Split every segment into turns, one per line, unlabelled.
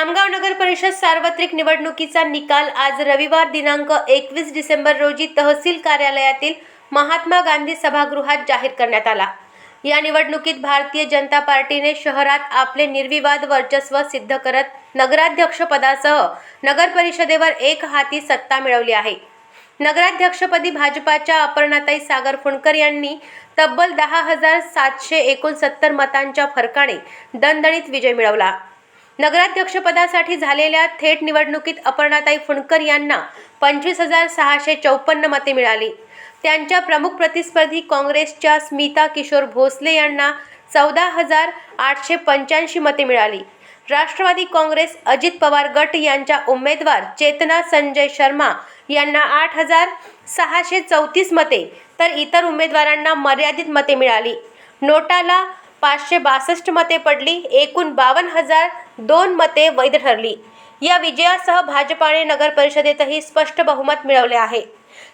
खामगाव नगर परिषद सार्वत्रिक निवडणुकीचा निकाल आज रविवार दिनांक 21 डिसेंबर रोजी तहसील कार्यालयातील महात्मा गांधी सभागृहात जाहीर करण्यात आला। या निवडणुकीत भारतीय जनता पार्टीने शहरात आपले निर्विवाद वर्चस्व सिद्ध करत नगराध्यक्ष पदासह नगर परिषदेवर एक हाती सत्ता मिळवली आहे। नगराध्यक्षपदी भाजपाच्या अपर्णाताई सागर फुंडकर यांनी तब्बल 10,769 मतांच्या फरकाने दणदणीत विजय मिळवला। नगराध्यक्षपदासाठी झालेल्या थेट निवडणुकीत अपर्णाताई फुंडकर यांना 25,654 मते मिळाली। त्यांच्या प्रमुख प्रतिस्पर्धी काँग्रेसच्या स्मिता किशोर भोसले यांना 14,885 मते मिळाली। राष्ट्रवादी काँग्रेस अजित पवार गट यांच्या उमेदवार चेतना संजय शर्मा यांना 8,634 मते तर इतर उमेदवारांना मर्यादित मते मिळाली। नोटाला 562 मते पडली। एकूण 52,002 मते वैध ठरली। या विजयासह भाजपाने नगर परिषदेतही स्पष्ट बहुमत मिळवले आहे।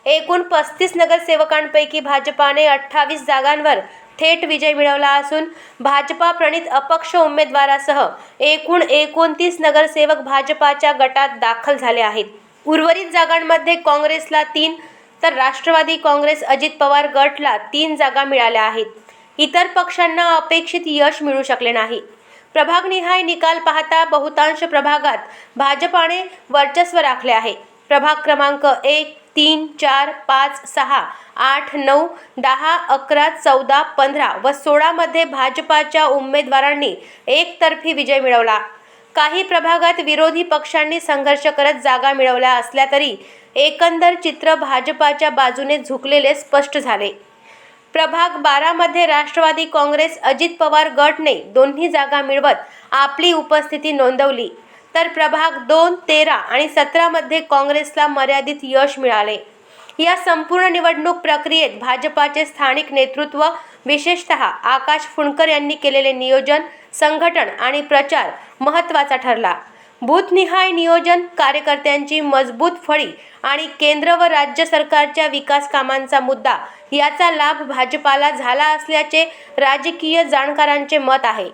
एकूण 35 नगरसेवकांपैकी भाजपाने 28 जागांवर थेट विजय मिळवला असून भाजपा प्रणित अपक्ष उमेदवारासह एकूण 29 नगरसेवक भाजपाच्या गटात दाखल झाले आहेत। उर्वरित जागांमध्ये काँग्रेसला 3 तर राष्ट्रवादी काँग्रेस अजित पवार गटला 3 जागा मिळाल्या आहेत। इतर पक्षांना अपेक्षित यश मिळू शकले नाही। प्रभागनिहाय निकाल पाहता बहुतांश प्रभागात भाजपाने वर्चस्व राखले आहे। प्रभाग क्रमांक 1, 3, 4, 5, 6, 8, 9, 10, 11, 14, 15 व 16 मध्ये भाजपाच्या उमेदवारांनी एकतर्फी विजय मिळवला। काही प्रभागात विरोधी पक्षांनी संघर्ष करत जागा मिळवल्या असल्या तरी एकंदर चित्र भाजपाच्या बाजूने झुकलेले स्पष्ट झाले। प्रभाग 12 मध्ये राष्ट्रवादी काँग्रेस अजित पवार गटने दोन्ही जागा मिळवत आपली उपस्थिती नोंदवली, तर प्रभाग 2, 13 आणि 17 मध्ये काँग्रेसला मर्यादित यश मिळाले। या संपूर्ण निवडणूक प्रक्रियेत भाजपाचे स्थानिक नेतृत्व विशेषतः आकाश फुंडकर यांनी केलेले नियोजन, संघटन आणि प्रचार महत्त्वाचा ठरला। बूथनिहाय नियोजन, कार्यकर्त्यांची मजबूत फळी आणि केंद्र व राज्य सरकारच्या विकास कामांचा मुद्दा याचा लाभ भाजपाला झाला असल्याचे राजकीय जाणकारांचे मत आहे।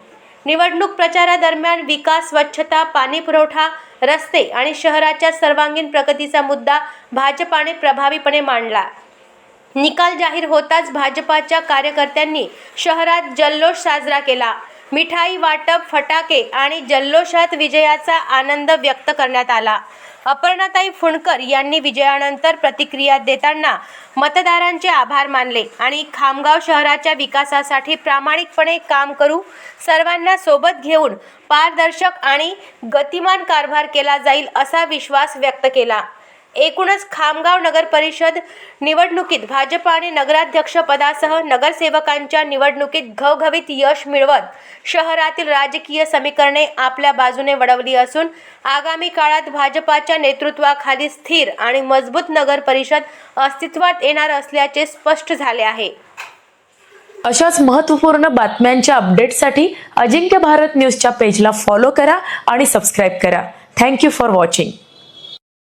निवडणूक प्रचारादरम्यान विकास, स्वच्छता, पाणीपुरवठा, रस्ते आणि शहराच्या सर्वांगीण प्रगतीचा मुद्दा भाजपाने प्रभावीपणे मांडला। निकाल जाहीर होताच भाजपाच्या कार्यकर्त्यांनी शहरात जल्लोष साजरा केला। मिठाई वाटप, फटाके आणि जल्लोषात विजयाचा आनंद व्यक्त करण्यात आला। अपर्णाताई फुंडकर यांनी विजयानंतर प्रतिक्रिया देताना मतदारांचे आभार मानले आणि खामगाव शहराच्या विकासासाठी प्रामाणिकपणे काम करू, सर्वांना सोबत घेऊन पारदर्शक आणि गतिमान कारभार केला जाईल असा विश्वास व्यक्त केला। एकूणच खामगाव नगर परिषद निवडणुकीत भाजपाने नगराध्यक्ष पदासह नगरसेवकांच्या निवडणुकीत घवघवीत यश मिळवत शहरातील राजकीय समीकरणे आपल्या बाजूने वळवली असून आगामी काळात भाजपाच्या नेतृत्वाखाली स्थिर आणि मजबूत नगर परिषद अस्तित्वात येणार असल्याचे स्पष्ट झाले आहे।
अशाच महत्त्वपूर्ण बातम्यांच्या अपडेटसाठी अजिंक्य भारत न्यूजच्या पेजला फॉलो करा आणि सबस्क्राईब करा। Thank you for watching.